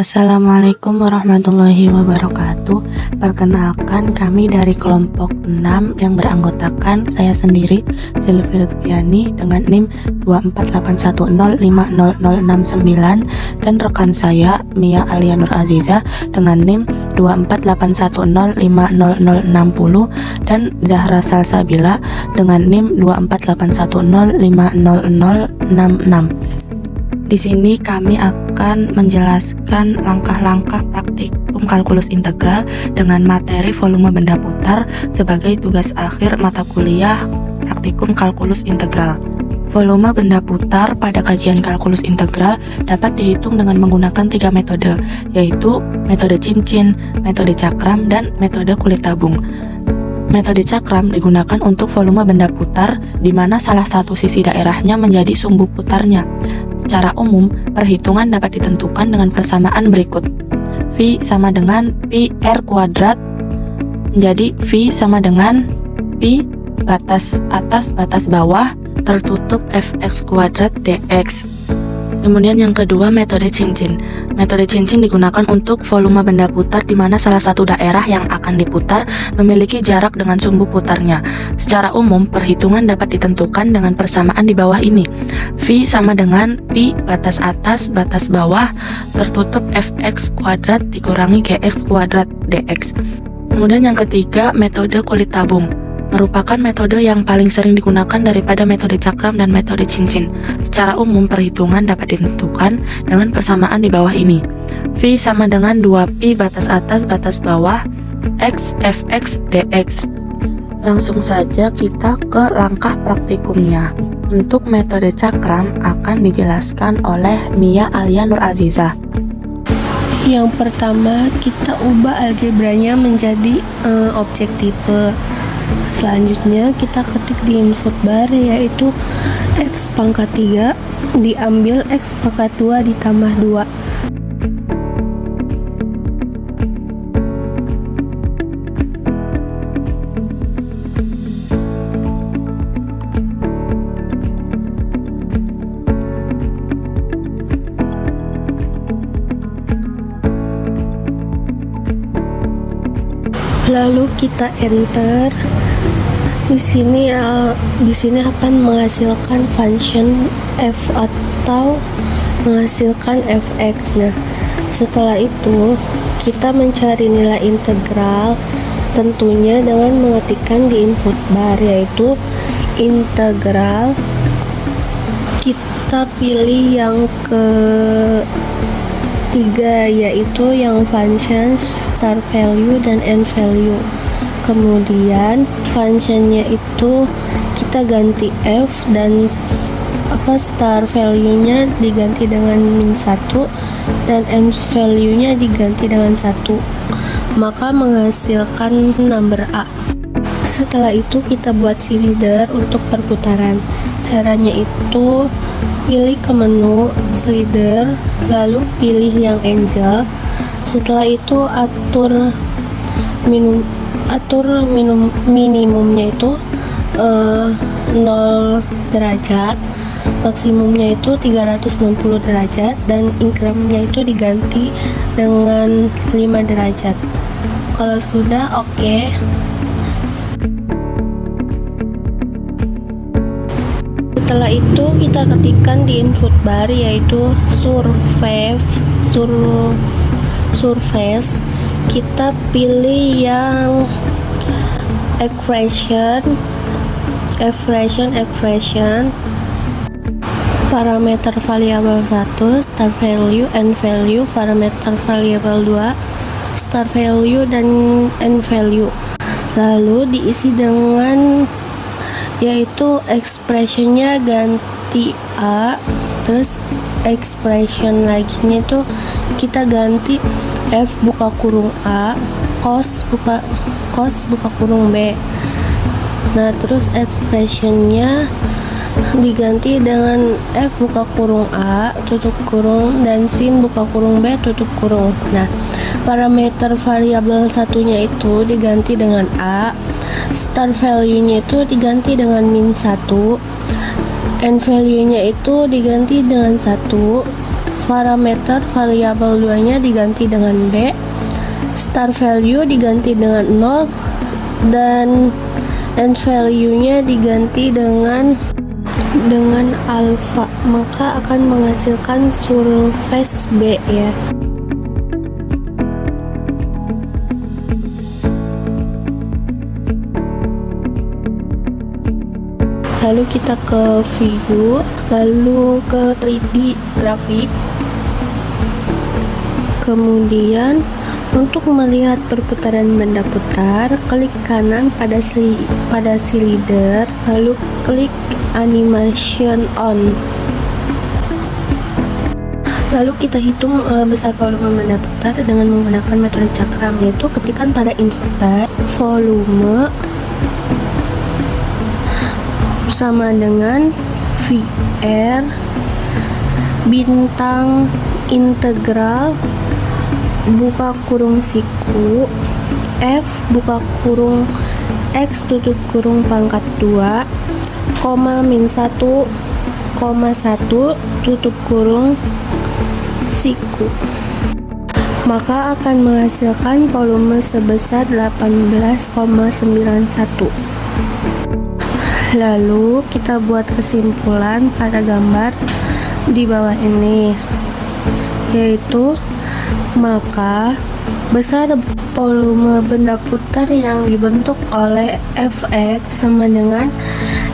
Assalamualaikum warahmatullahi wabarakatuh. Perkenalkan, kami dari kelompok 6 yang beranggotakan saya sendiri, Sylvia Lutfiani dengan NIM 24810500069 dan rekan saya Mia Alia Nur Aziza dengan NIM 24810500060 dan Zahra Salsabila dengan NIM 24810500066. Di sini kami akan menjelaskan langkah-langkah praktikum kalkulus integral dengan materi volume benda putar sebagai tugas akhir mata kuliah praktikum kalkulus integral. Volume benda putar pada kajian kalkulus integral dapat dihitung dengan menggunakan 3 metode, yaitu metode cincin, metode cakram, dan metode kulit tabung. Metode cakram digunakan untuk volume benda putar di mana salah satu sisi daerahnya menjadi sumbu putarnya. Secara umum, perhitungan dapat ditentukan dengan persamaan berikut. V sama dengan Pi R kuadrat menjadi V sama dengan Pi batas atas batas bawah tertutup Fx kuadrat dx. Kemudian yang kedua, metode cincin. Metode cincin digunakan untuk volume benda putar di mana salah satu daerah yang akan diputar memiliki jarak dengan sumbu putarnya. Secara umum, perhitungan dapat ditentukan dengan persamaan di bawah ini. V sama dengan Pi batas atas batas bawah tertutup Fx kuadrat dikurangi Gx kuadrat dx. Kemudian yang ketiga, metode kulit tabung. Merupakan metode yang paling sering digunakan daripada metode cakram dan metode cincin. Secara umum, perhitungan dapat ditentukan dengan persamaan di bawah ini. V sama dengan 2Pi batas atas batas bawah X Fx dx. Langsung saja kita ke langkah praktikumnya. Untuk metode cakram akan dijelaskan oleh Mia Alia Nur Aziza. Yang pertama, kita ubah algebranya menjadi objek tipe. Selanjutnya kita ketik di input bar yaitu X pangkat 3 diambil X pangkat 2 ditambah 2. Lalu kita enter. Di sini akan menghasilkan function f atau menghasilkan fx. Nah, setelah itu kita mencari nilai integral tentunya dengan mengetikkan di input bar yaitu integral. Kita pilih yang ketiga yaitu yang function start value dan end value. Kemudian functionnya itu kita ganti f dan start value-nya diganti dengan -1 dan end value-nya diganti dengan 1, maka menghasilkan number A. Setelah itu kita buat slider untuk perputaran. Caranya itu pilih ke menu slider, lalu pilih yang angel. Setelah itu atur minimumnya itu 0 derajat, maksimumnya itu 360 derajat, dan incrementnya itu diganti dengan 5 derajat. Kalau sudah oke. Setelah itu kita ketikkan di input bar yaitu surface. Kita pilih yang expression, parameter variabel 1, start value, end value, parameter variabel 2, start value dan end value. Lalu diisi dengan yaitu expressionnya ganti A, terus expression lagi itu kita ganti F buka kurung A, cos buka kurung B. Nah, terus expressionnya diganti dengan F buka kurung A tutup kurung dan sin buka kurung B tutup kurung. Nah, parameter variabel satunya itu diganti dengan A, start value-nya itu diganti dengan -1, end value-nya itu diganti dengan 1, parameter variabel 2 nya diganti dengan B, start value diganti dengan 0, dan end value nya diganti dengan alpha, maka akan menghasilkan surface B ya. Lalu kita ke view, lalu ke 3D grafik. Kemudian untuk melihat perputaran benda putar, klik kanan pada slider, lalu klik animation on. Lalu kita hitung besar volume benda putar dengan menggunakan metode cakram, yaitu ketikkan pada input bar volume sama dengan VR bintang integral buka kurung siku F buka kurung X tutup kurung pangkat 2, min 1, 1 tutup kurung siku, maka akan menghasilkan volume sebesar 18,91. Lalu kita buat kesimpulan pada gambar di bawah ini, yaitu maka besar volume benda putar yang dibentuk oleh Fx sama dengan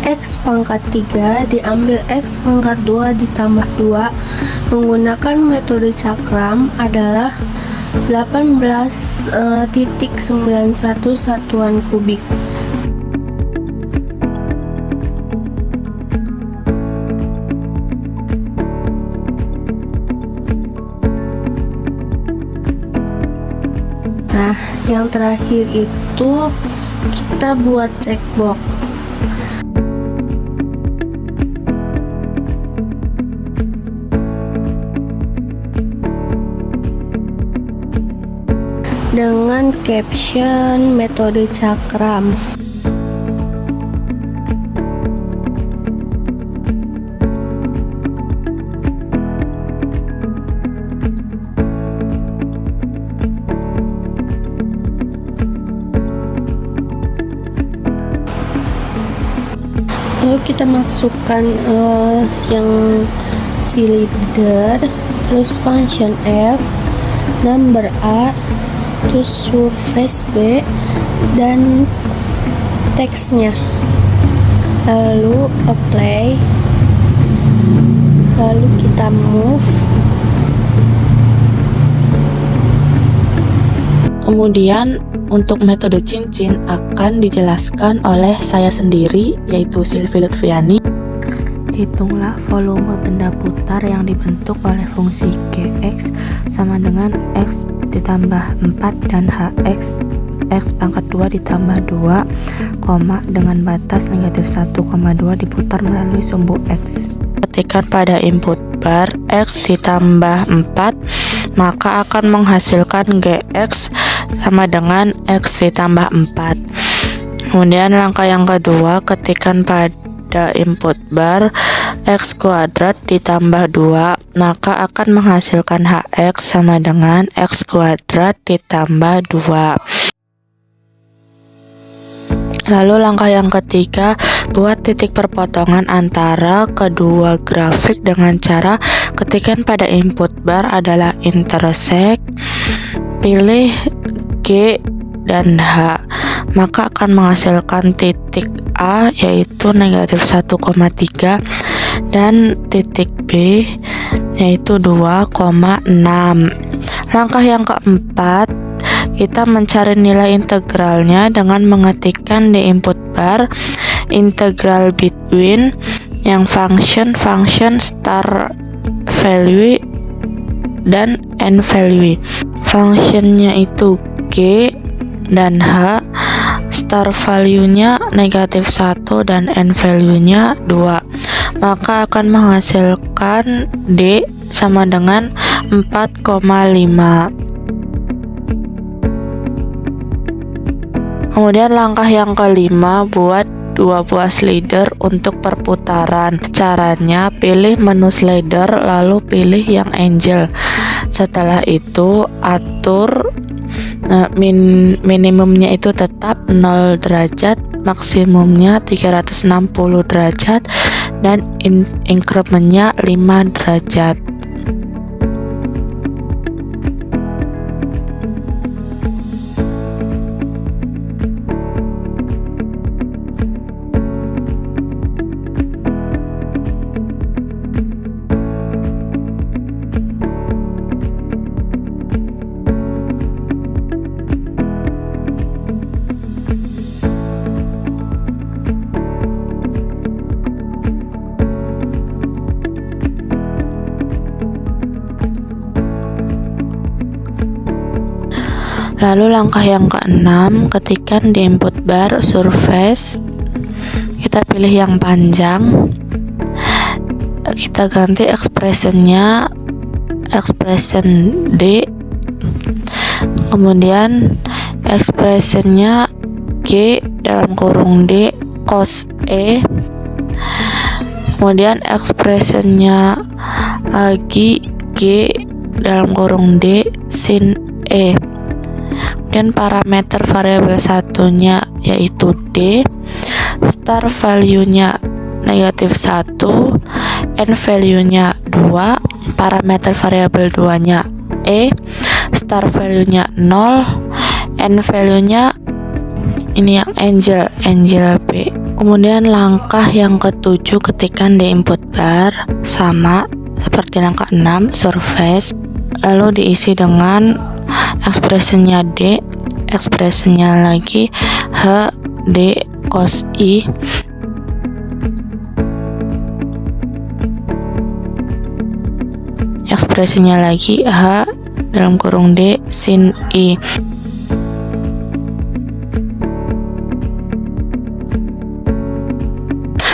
X pangkat 3 diambil X pangkat 2 ditambah 2 menggunakan metode cakram adalah 18,91 satuan kubik. Nah, yang terakhir itu kita buat checkbox. Dengan caption metode cakram. Lalu kita masukkan yang slider, terus function F, number A, terus surface B, dan teksnya. Lalu apply, lalu kita move. Kemudian untuk metode cincin akan dijelaskan oleh saya sendiri, yaitu Sylvie Lutfiani. Hitunglah volume benda putar yang dibentuk oleh fungsi Gx sama dengan X ditambah 4 dan Hx X pangkat 2 ditambah 2, dengan batas negatif 1,2 diputar melalui sumbu X. Ketikkan pada input bar X ditambah 4, maka akan menghasilkan Gx sama dengan X ditambah 4. Kemudian langkah yang kedua, ketikkan pada input bar X kuadrat ditambah 2, maka akan menghasilkan Hx sama dengan X kuadrat ditambah 2. Lalu langkah yang ketiga, buat titik perpotongan antara kedua grafik dengan cara ketikkan pada input bar adalah intersect, pilih G dan H, maka akan menghasilkan titik A yaitu negatif 1,3 dan titik B yaitu 2,6. Langkah yang keempat, kita mencari nilai integralnya dengan mengetikkan di input bar integral between yang function star value dan end value. Functionnya itu G dan H, star value-nya negatif 1 dan end value-nya 2, maka akan menghasilkan D sama dengan 4,5. Kemudian langkah yang kelima, buat 2 buah slider untuk perputaran. Caranya, pilih menu slider lalu pilih yang angel. Setelah itu atur minimumnya itu tetap 0 derajat, maksimumnya 360 derajat, dan incrementnya 5 derajat. Lalu langkah yang keenam, ketikkan di input bar surface, kita pilih yang panjang, kita ganti expressionnya expression D, kemudian expressionnya G dalam kurung D cos E, kemudian expressionnya lagi G dalam kurung D sin E. Dan parameter variabel satunya yaitu D, star value-nya negatif 1, n value-nya 2, parameter variabel 2-nya E, star value-nya 0, n value-nya ini yang angel B. Kemudian langkah yang ketujuh, ketikkan di input bar sama seperti langkah 6 surface, lalu diisi dengan ekspresinya D, ekspresinya lagi H D cos I, ekspresinya lagi H dalam kurung D sin I.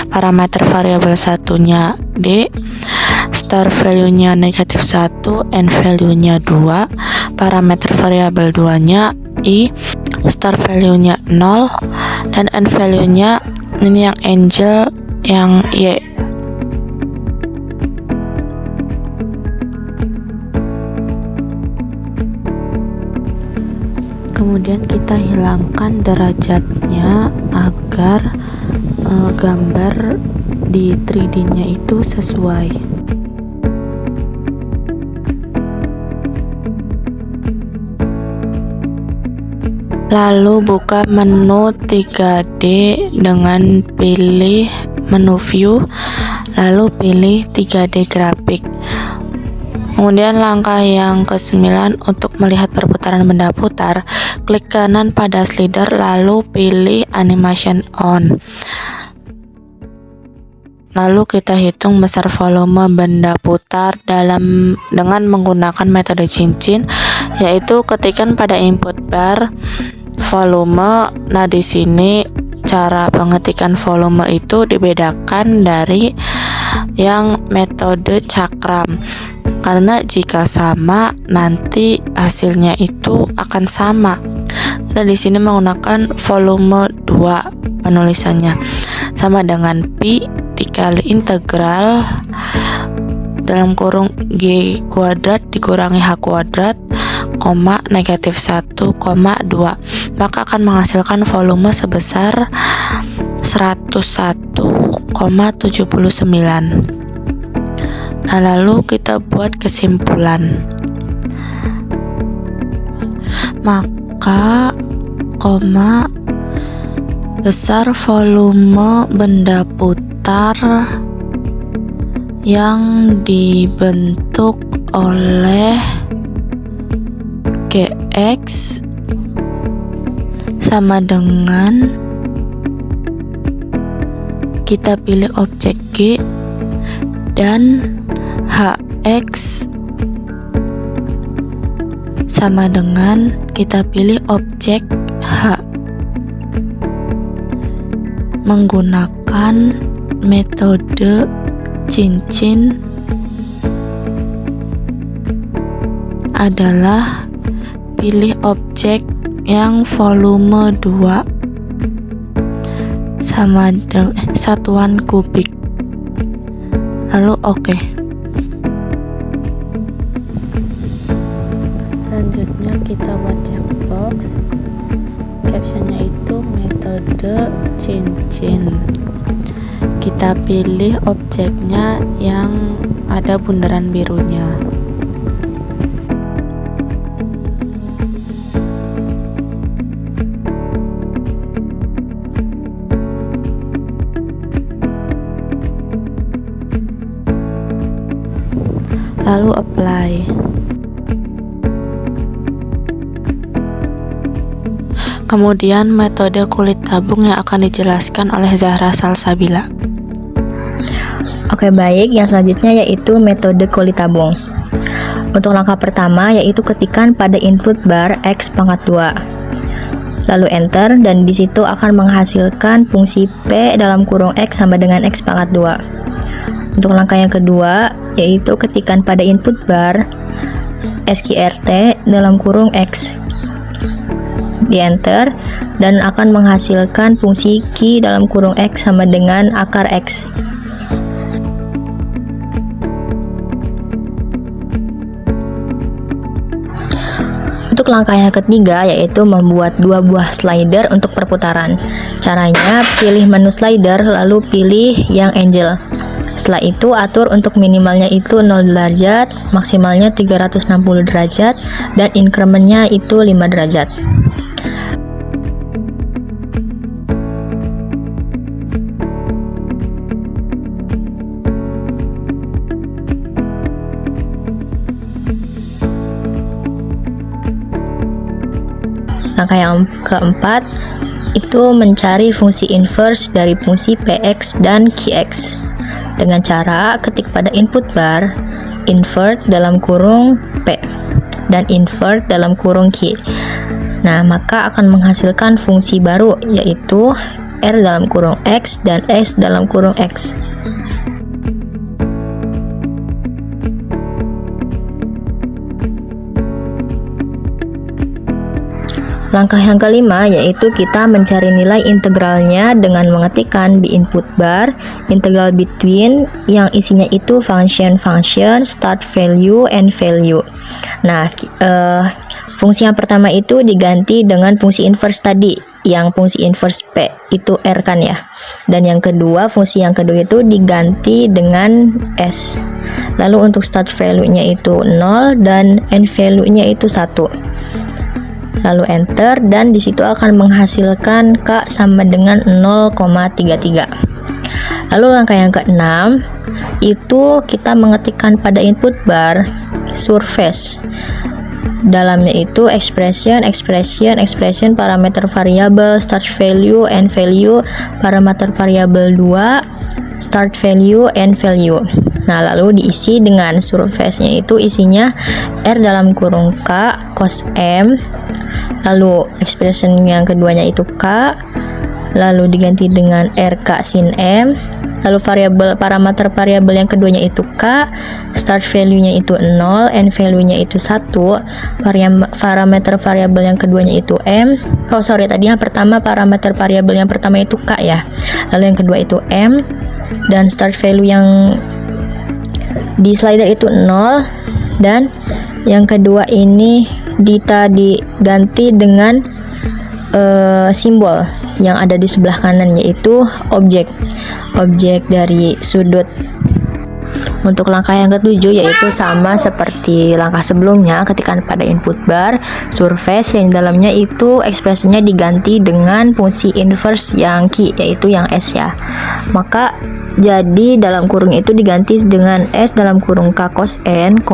Parameter variabel satunya D, star value-nya negatif 1, n value-nya 2, parameter variabel 2-nya I, star value-nya 0, dan n value-nya ini yang angel yang Y. Kemudian kita hilangkan derajatnya agar gambar di 3D-nya itu sesuai. Lalu buka menu 3D dengan pilih menu view, lalu pilih 3D grafik. Kemudian langkah yang ke-9, untuk melihat perputaran benda putar, klik kanan pada slider lalu pilih animation on. Lalu kita hitung besar volume benda putar dengan menggunakan metode cincin, yaitu ketikkan pada input bar volume. Nah, di sini cara pengetikan volume itu dibedakan dari yang metode cakram, karena jika sama nanti hasilnya itu akan sama. Kita di sini menggunakan volume 2, penulisannya sama dengan pi dikali integral dalam kurung G kuadrat dikurangi H kuadrat, koma negatif 1,2, maka akan menghasilkan volume sebesar 101,79. Nah, lalu kita buat kesimpulan. Maka besar volume benda putar yang dibentuk oleh Gx sama dengan, kita pilih objek G, dan Hx sama dengan, kita pilih objek H. Menggunakan metode cincin adalah pilih objek yang volume 2 sama satuan kubik. Lalu oke. Selanjutnya kita buat checkbox. Captionnya itu metode cincin. Kita pilih objeknya yang ada bundaran birunya. Lalu apply. Kemudian metode kulit tabung yang akan dijelaskan oleh Zahra Salsabila. Oke, baik, yang selanjutnya yaitu metode kulit tabung. Untuk langkah pertama yaitu ketikkan pada input bar X pangkat 2. Lalu enter, dan di situ akan menghasilkan fungsi P dalam kurung X sama dengan X pangkat 2. Untuk langkah yang kedua yaitu ketikkan pada input bar SQRT dalam kurung X. Di enter, dan akan menghasilkan fungsi Q dalam kurung X sama dengan akar X. Untuk langkah yang ketiga yaitu membuat 2 buah slider untuk perputaran. Caranya pilih menu slider lalu pilih yang angel. Setelah itu atur untuk minimalnya itu 0 derajat, maksimalnya 360 derajat, dan incrementnya itu 5 derajat. Langkah yang keempat itu mencari fungsi inverse dari fungsi Px dan Qx dengan cara ketik pada input bar invert dalam kurung P dan invert dalam kurung Q. Nah, maka akan menghasilkan fungsi baru yaitu R dalam kurung X dan S dalam kurung X. Langkah yang kelima yaitu kita mencari nilai integralnya dengan mengetikkan di input bar integral between yang isinya itu function, start value, and value. Nah, fungsi yang pertama itu diganti dengan fungsi inverse tadi, yang fungsi inverse P itu R kan ya. Dan yang kedua, fungsi yang kedua itu diganti dengan S. Lalu untuk start value-nya itu 0 dan end value-nya itu 1. Lalu enter, dan disitu akan menghasilkan K sama dengan 0,33. Lalu langkah yang keenam itu kita mengetikkan pada input bar surface. Dalamnya itu expression, parameter variabel, start value, end value, parameter variabel 2, start value, end value. Nah, lalu diisi dengan surface-nya itu isinya R dalam kurung K cos M, lalu expression yang keduanya itu K, lalu diganti dengan RK sin M, lalu parameter variabel yang keduanya itu K, start value-nya itu 0, end value-nya itu 1, parameter variabel yang keduanya itu M. Tadi yang pertama parameter variabel yang pertama itu K ya, lalu yang kedua itu M, dan start value yang di slider itu 0, dan yang kedua ini diganti dengan simbol yang ada di sebelah kanan yaitu objek dari sudut. Untuk langkah yang ketujuh yaitu sama seperti langkah sebelumnya, ketikkan pada input bar surface yang dalamnya itu ekspresinya diganti dengan fungsi inverse yang Q yaitu yang S ya. Maka jadi dalam kurung itu diganti dengan S dalam kurung K cos N, K,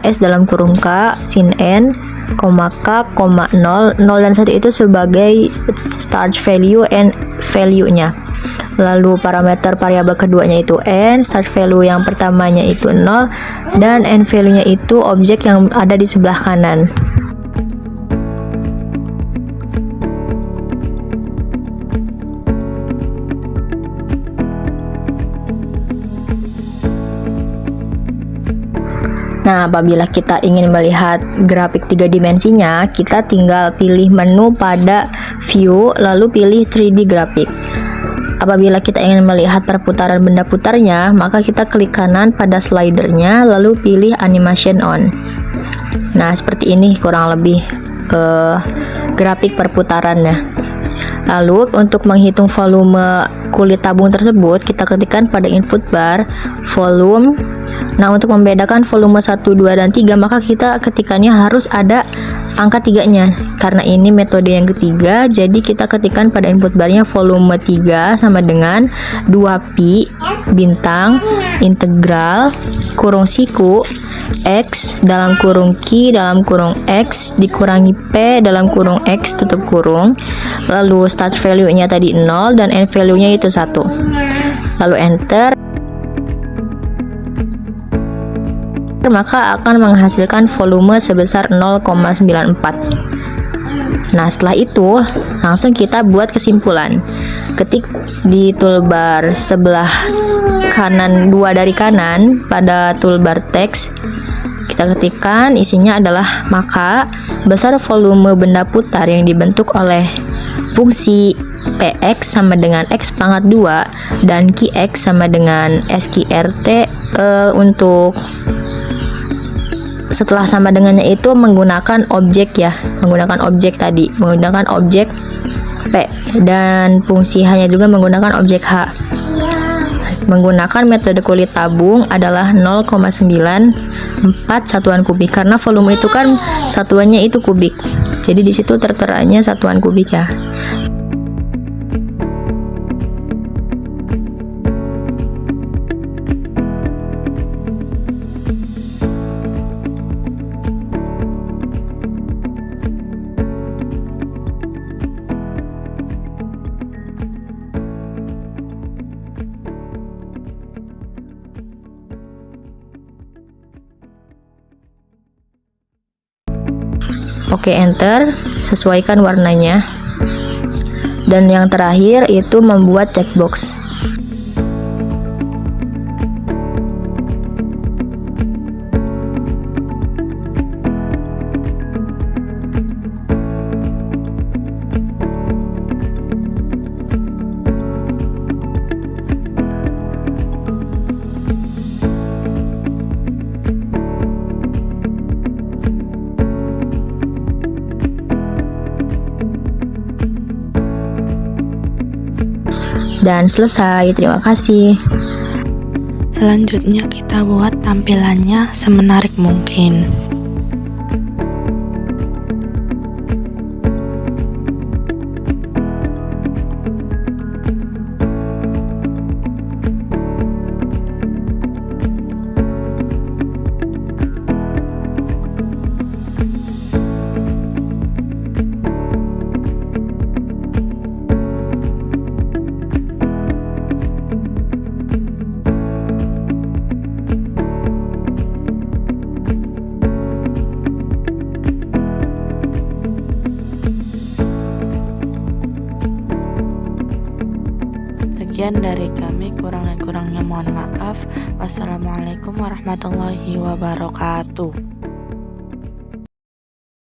S dalam kurung K sin N, K, 0 dan 1 itu sebagai start value and value-nya. Lalu parameter variabel keduanya itu N, start value yang pertamanya itu 0, dan end value-nya itu objek yang ada di sebelah kanan. Nah, apabila kita ingin melihat grafik 3 dimensinya, kita tinggal pilih menu pada view, lalu pilih 3D grafik. Apabila kita ingin melihat perputaran benda putarnya, maka kita klik kanan pada slidernya, lalu pilih animation on. Nah, seperti ini kurang lebih grafik perputarannya. Lalu untuk menghitung volume kulit tabung tersebut, kita ketikkan pada input bar volume. Nah, untuk membedakan volume 1, 2, dan 3, maka kita ketikannya harus ada angka 3-nya. Karena ini metode yang ketiga, jadi kita ketikkan pada input barnya volume 3 sama dengan 2pi bintang integral kurung siku X dalam kurung Q dalam kurung X dikurangi P dalam kurung X tutup kurung. Lalu start value-nya tadi 0 dan end value-nya itu 1. Lalu enter. Maka akan menghasilkan volume sebesar 0,94. Nah, setelah itu langsung kita buat kesimpulan. Ketik di toolbar sebelah kanan, 2 dari kanan pada toolbar teks, kita ketikkan isinya adalah maka besar volume benda putar yang dibentuk oleh fungsi Px sama dengan X pangkat 2 dan Qx sama dengan SQRT. Untuk setelah sama dengannya itu menggunakan objek ya, menggunakan objek tadi, menggunakan objek P, dan fungsi H-nya juga menggunakan objek H. Menggunakan metode kulit tabung adalah 0,94 satuan kubik, karena volume itu kan satuannya itu kubik. Jadi di situ terteranya satuan kubik ya. Oke, enter, sesuaikan warnanya. Dan yang terakhir itu membuat checkbox. Dan selesai, terima kasih. Selanjutnya kita buat tampilannya semenarik mungkin. Sekian dari kami, kurang dan kurangnya mohon maaf. Wassalamualaikum warahmatullahi wabarakatuh.